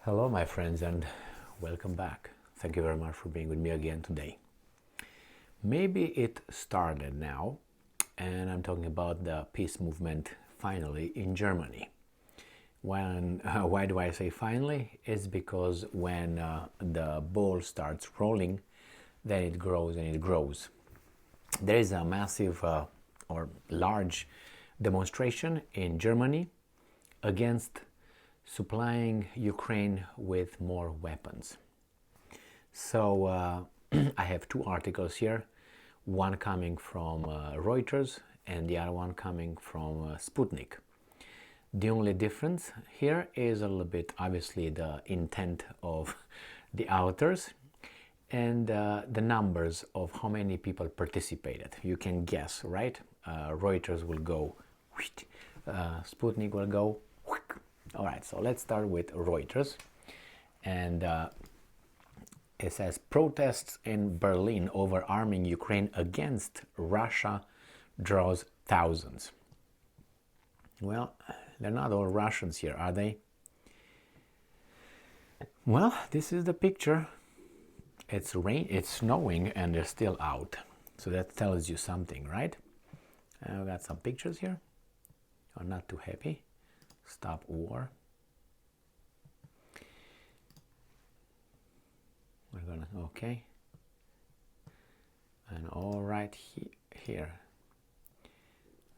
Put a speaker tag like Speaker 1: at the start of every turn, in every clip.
Speaker 1: Hello, my friends, and welcome back. Thank you very much for being with me again today. Maybe it started now, and I'm talking about the peace movement finally in Germany. Why do I say finally? It's because when the ball starts rolling, then it grows and it grows. There is a massive or large demonstration in Germany against supplying Ukraine with more weapons. So I have two articles here, one coming from Reuters and the other one coming from Sputnik. The only difference here is a little bit obviously the intent of the authors and the numbers of how many people participated. You can guess, right? Reuters will go, Sputnik will go. All right, so let's start with Reuters. And it says, protests in Berlin over arming Ukraine against Russia draws thousands. Well, they're not all Russians here, are they? Well, this is the picture. It's snowing, and they're still out. So that tells you something, right? I've got some pictures here. I'm not too happy. Stop war. We're gonna, okay. And all right here.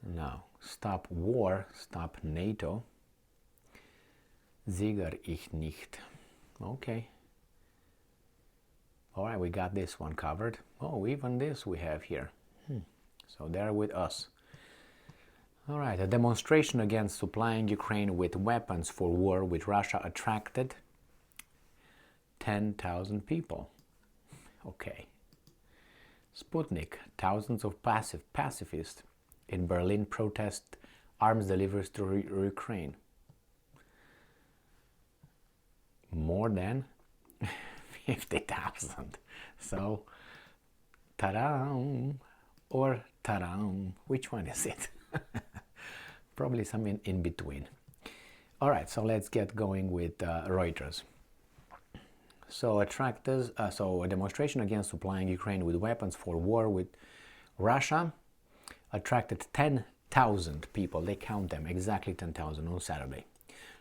Speaker 1: Now, stop war, stop NATO. Sieger ich nicht. Okay. All right, we got this one covered. Oh, even this we have here. So they're with us. All right, a demonstration against supplying Ukraine with weapons for war with Russia attracted 10,000 people. Okay. Sputnik, thousands of pacifists in Berlin protest arms deliveries to Ukraine. More than 50,000. So, ta-da, or ta-da, which one is it? Probably some in between. All right, so let's get going with Reuters. So a demonstration against supplying Ukraine with weapons for war with Russia attracted 10,000 people. They count them, exactly 10,000 on Saturday,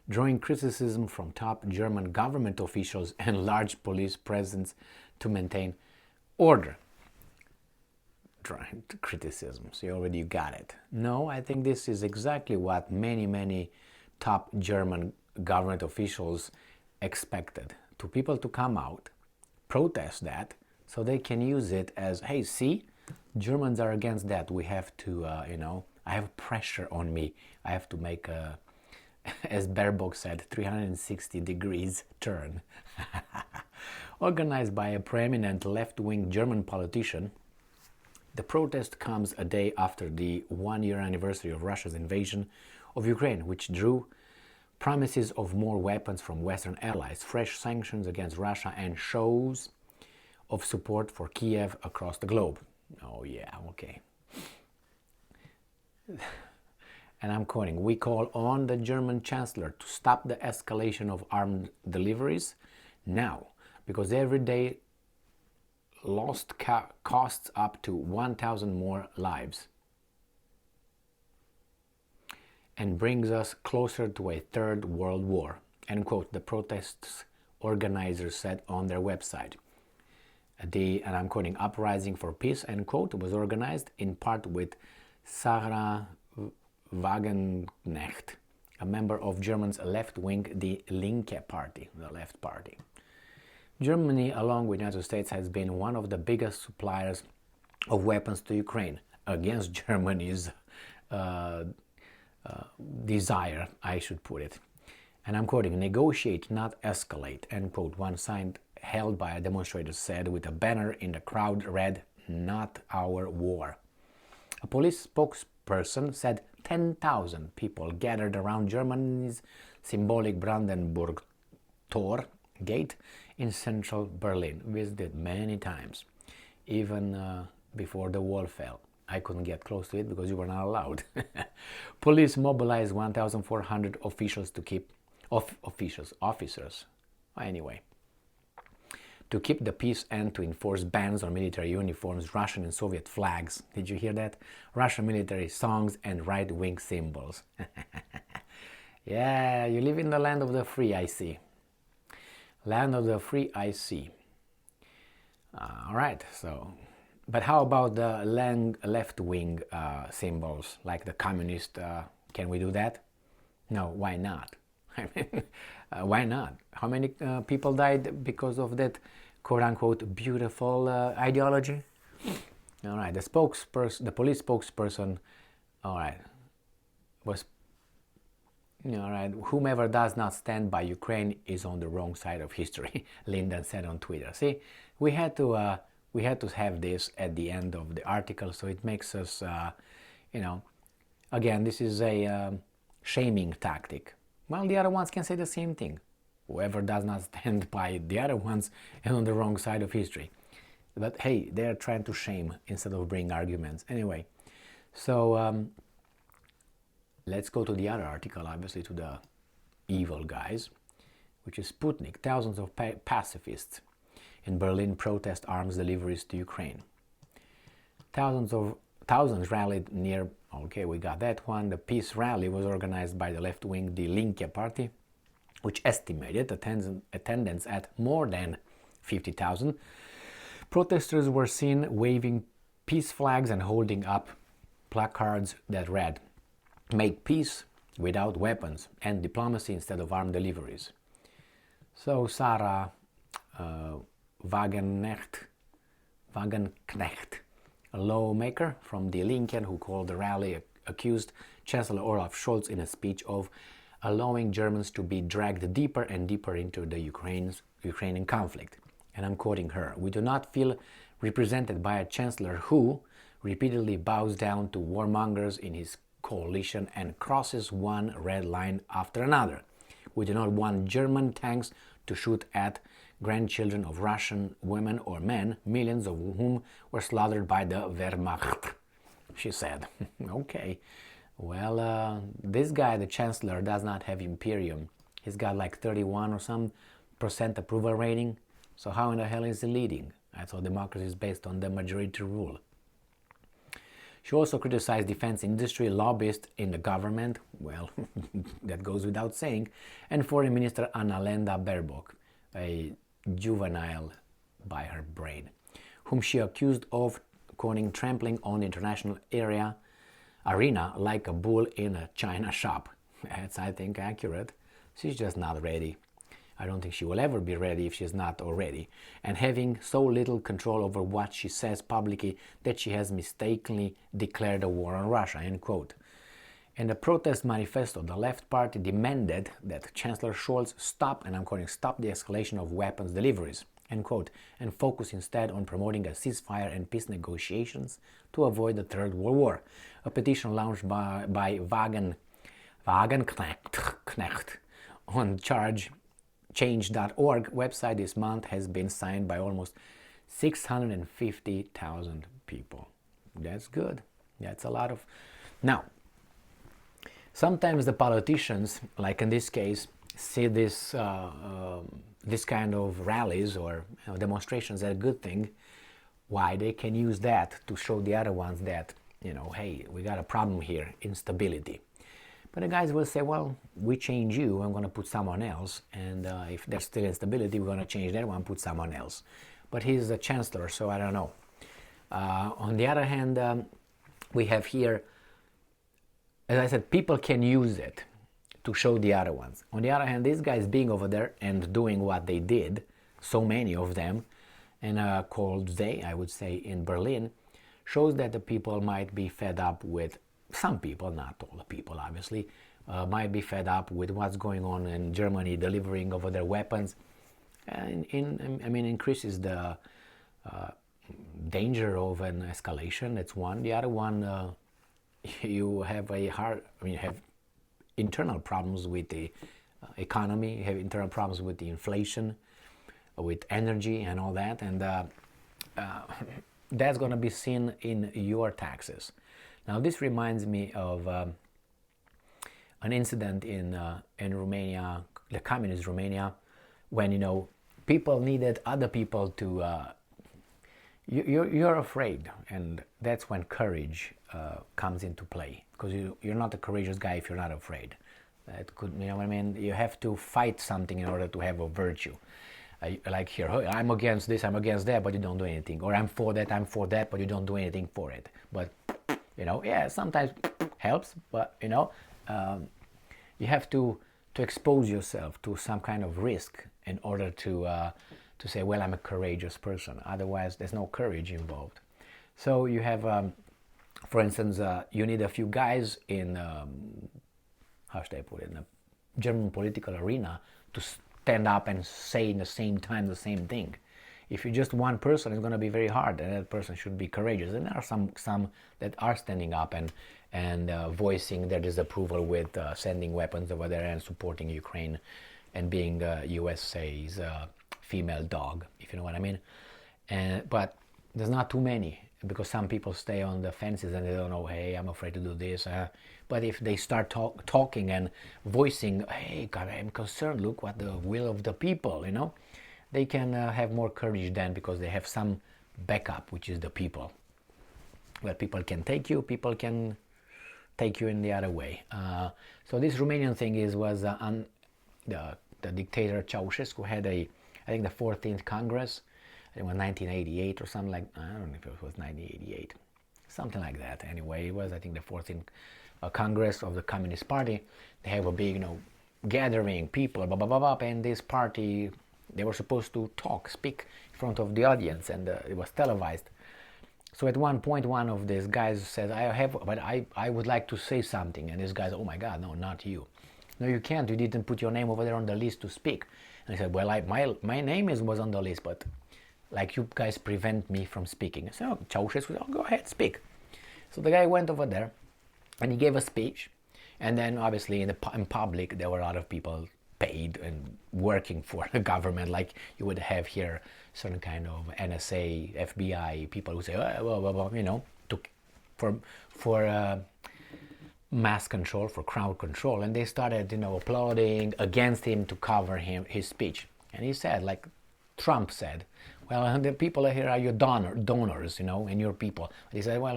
Speaker 1: drawing criticism from top German government officials and large police presence to maintain order. Criticism, so you got it. No, I think this is exactly what many top German government officials expected. To people to come out, protest that, so they can use it as, hey, see, Germans are against that. We have to, I have pressure on me. I have to make a, as Baerbock said, 360 degrees turn. Organized by a prominent left-wing German politician, the protest comes a day after the one-year anniversary of Russia's invasion of Ukraine, which drew promises of more weapons from Western allies, fresh sanctions against Russia, and shows of support for Kiev across the globe. Oh yeah, okay. And I'm quoting, we call on the German Chancellor to stop the escalation of armed deliveries now, because every day lost costs up to 1,000 more lives and brings us closer to a third world war, end quote, the protests organizers said on their website. And I'm quoting, uprising for peace, end quote, was organized in part with Sarah Wagenknecht, a member of Germany's left wing, the Linke Party, the left party. Germany, along with the United States, has been one of the biggest suppliers of weapons to Ukraine, against Germany's desire, I should put it. And I'm quoting, negotiate, not escalate, end quote. One sign held by a demonstrator said with a banner in the crowd read, not our war. A police spokesperson said 10,000 people gathered around Germany's symbolic Brandenburg Tor gate in central Berlin, visited many times, even before the wall fell. I couldn't get close to it because you were not allowed. Police mobilized 1,400 officers Anyway, to keep the peace and to enforce bans on military uniforms, Russian and Soviet flags. Did you hear that? Russian military songs and right-wing symbols. Yeah, you live in the land of the free, I see. Land of the free, I see. All right, so, but how about the left-wing symbols, like the communist? Can we do that? No, why not? I mean, why not? How many people died because of that quote-unquote beautiful ideology? All right, the police spokesperson, all right, was, all right, whomever does not stand by Ukraine is on the wrong side of history, Lyndon said on Twitter. See, we had to have this at the end of the article, so it makes us, again, this is a shaming tactic. Well, the other ones can say the same thing. Whoever does not stand by the other ones is on the wrong side of history. But hey, they're trying to shame instead of bring arguments. Anyway, so let's go to the other article, obviously to the evil guys, which is Sputnik. Thousands of pacifists in Berlin protest arms deliveries to Ukraine. Thousands rallied near, okay, we got that one. The peace rally was organized by the left-wing Die Linke party, which estimated attendance at more than 50,000. Protesters were seen waving peace flags and holding up placards that read, "Make peace without weapons and diplomacy instead of armed deliveries." So Sarah Wagenknecht, a lawmaker from Die Linken who called the rally, accused Chancellor Olaf Scholz in a speech of allowing Germans to be dragged deeper and deeper into the Ukrainian conflict. And I'm quoting her, "We do not feel represented by a chancellor who repeatedly bows down to warmongers in his coalition and crosses one red line after another. We do not want German tanks to shoot at grandchildren of Russian women or men, millions of whom were slaughtered by the Wehrmacht," she said. Okay, well, this guy, the chancellor, does not have Imperium. He's got like 31 or some % approval rating. So how in the hell is he leading? I thought democracy is based on the majority rule. She also criticized defense industry, lobbyists in the government, well, that goes without saying, and Foreign Minister Annalena Baerbock, a juvenile by her brain, whom she accused of, quoting, trampling on the international arena like a bull in a china shop. That's, I think, accurate. She's just not ready. I don't think she will ever be ready if she's not already, and having so little control over what she says publicly that she has mistakenly declared a war on Russia, end quote. In the protest manifesto, the left party demanded that Chancellor Scholz stop, and I'm quoting, "stop the escalation of weapons deliveries," end quote, and focus instead on promoting a ceasefire and peace negotiations to avoid the Third World War. A petition launched by Wagenknecht on Change.org website this month has been signed by almost 650,000 people. That's good. That's a lot of... Now, sometimes the politicians, like in this case, see this this kind of rallies or demonstrations as a good thing. Why? They can use that to show the other ones that, hey, we got a problem here, instability. But the guys will say, well, we change you, I'm going to put someone else. And if there's still instability, we're going to change that one, put someone else. But he's the chancellor, so I don't know. On the other hand, we have here, as I said, people can use it to show the other ones. On the other hand, these guys being over there and doing what they did, so many of them, in a cold day, I would say, in Berlin, shows that the people might be fed up with, some people, not all the people obviously, might be fed up with what's going on in Germany, delivering over their weapons, and increases the danger of an escalation. That's one. The other one, you have have internal problems with the economy, you have internal problems with the inflation, with energy and all that, and that's going to be seen in your taxes. Now, this reminds me of an incident in Romania, the communist Romania, when, people needed other people to, you're afraid, and that's when courage comes into play, because you're not a courageous guy if you're not afraid. That could, you know what I mean? You have to fight something in order to have a virtue. Like here, "Oh, I'm against this, I'm against that, but you don't do anything." Or I'm for that, but you don't do anything for it. But, yeah, sometimes helps, but, you have to expose yourself to some kind of risk in order to say, well, I'm a courageous person. Otherwise, there's no courage involved. So you have, for instance, you need a few guys in, how should I put it, in the German political arena to stand up and say in the same time the same thing. If you're just one person, it's going to be very hard, and that person should be courageous. And there are some that are standing up and voicing their disapproval with sending weapons over there and supporting Ukraine and being USA's female dog, if you know what I mean. But there's not too many, because some people stay on the fences and they don't know, hey, I'm afraid to do this. But if they start talking and voicing, hey, God, I'm concerned, look what the will of the people, they can have more courage then, because they have some backup, which is the people. Well, people can take you, people can take you in the other way. So this Romanian thing was on the dictator Ceausescu had I think the 14th Congress. It was 1988 or something like, I don't know if it was 1988, something like that. Anyway, it was, I think, the 14th Congress of the Communist Party. They have a big, gathering, people, blah, blah, blah, blah, and this party, they were supposed to speak in front of the audience, and it was televised. So at one point, one of these guys said, I would like to say something. And this guy said, oh my God, no, not you. No, you can't. You didn't put your name over there on the list to speak. And I said, well, my name was on the list, but like you guys prevent me from speaking. I said, oh, Ceausescu, go ahead, speak. So the guy went over there and he gave a speech. And then obviously in public, there were a lot of people paid and working for the government, like you would have here certain kind of NSA, FBI, people who say, for mass control, for crowd control. And they started, applauding against him to cover his speech. And he said, like Trump said, well, the people here are your donors, and your people. He said, well,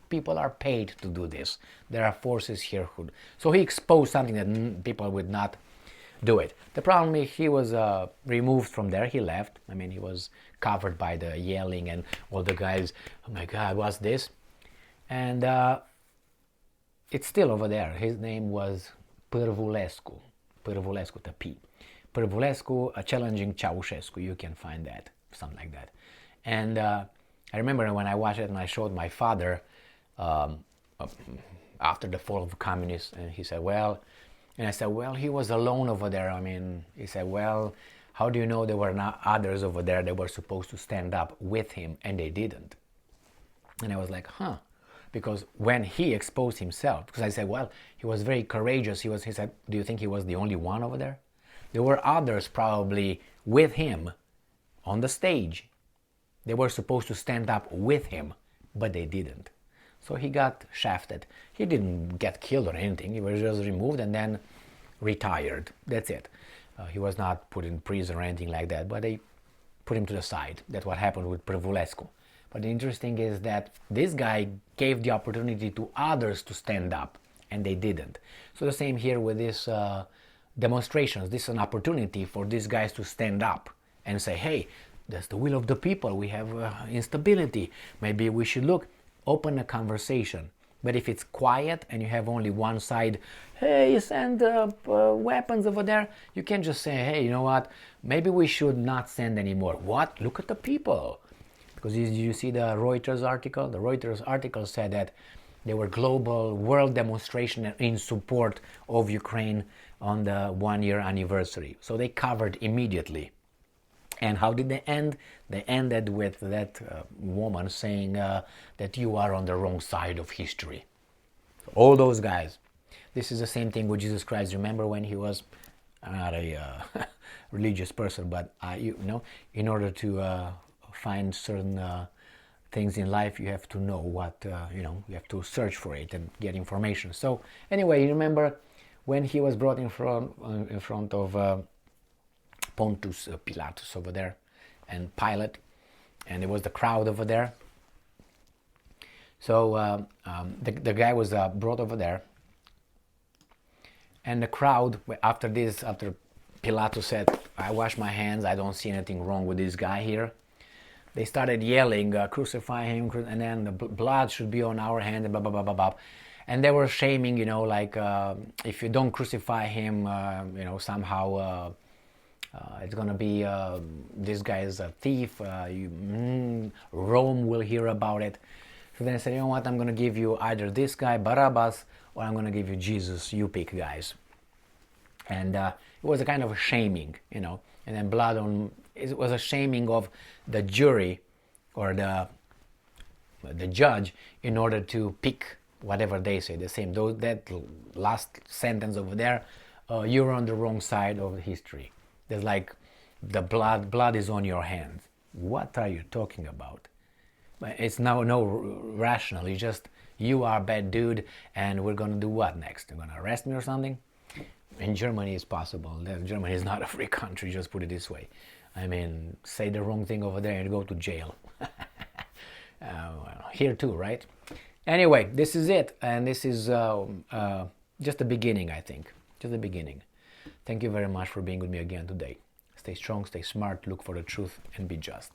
Speaker 1: people are paid to do this. There are forces here who... So he exposed something that people would not do it. The problem is he was removed from there. He left. I mean, he was covered by the yelling and all the guys, oh my God, what's this? And it's still over there. His name was Pârvulescu, the P. Pârvulescu challenging Ceausescu. You can find that, something like that. And I remember when I watched it and I showed my father after the fall of the communists, and he said, well, and I said, well, he was alone over there. I mean, he said, well, how do you know there were not others over there that were supposed to stand up with him, and they didn't? And I was like, huh. Because when he exposed himself, because I said, well, he was very courageous. He said, do you think he was the only one over there? There were others probably with him on the stage. They were supposed to stand up with him, but they didn't. So he got shafted. He didn't get killed or anything. He was just removed and then retired. That's it. He was not put in prison or anything like that, but they put him to the side. That's what happened with Pârvulescu. But the interesting is that this guy gave the opportunity to others to stand up, and they didn't. So the same here with these demonstrations. This is an opportunity for these guys to stand up and say, hey, that's the will of the people. We have instability. Maybe we should open a conversation. But if it's quiet and you have only one side, hey, send weapons over there, you can't just say, hey, you know what, maybe we should not send anymore. What? Look at the people. Because you see the Reuters article? The Reuters article said that there were global world demonstrations in support of Ukraine on the 1-year anniversary. So they covered immediately. And how did they end? They ended with that woman saying that you are on the wrong side of history. All those guys. This is the same thing with Jesus Christ. Remember when he was not a religious person, but in order to find certain things in life, you have to know what, you have to search for it and get information. So anyway, you remember when he was brought in front of Pontius Pilatus over there, and Pilate, and there was the crowd over there. So the guy was brought over there, and the crowd, after Pilatus said, I wash my hands, I don't see anything wrong with this guy here, they started yelling, crucify him, and then the blood should be on our hand, and blah, blah, blah, blah, blah. And they were shaming, like, if you don't crucify him, somehow it's going to be, this guy is a thief, Rome will hear about it. So then I said, you know what, I'm going to give you either this guy, Barabbas, or I'm going to give you Jesus, you pick, guys. And it was a kind of a shaming, and then blood on, it was a shaming of the jury or the judge in order to pick whatever they say. The same, that last sentence over there, you're on the wrong side of history. There's like, the blood is on your hands. What are you talking about? It's no rational. It's just, you are a bad dude, and we're gonna do what next? You're gonna arrest me or something? In Germany, it's possible. Germany is not a free country, just put it this way. I mean, say the wrong thing over there and go to jail. Well, here too, right? Anyway, this is it, and this is just the beginning, I think. Just the beginning. Thank you very much for being with me again today. Stay strong, stay smart, look for the truth, and be just.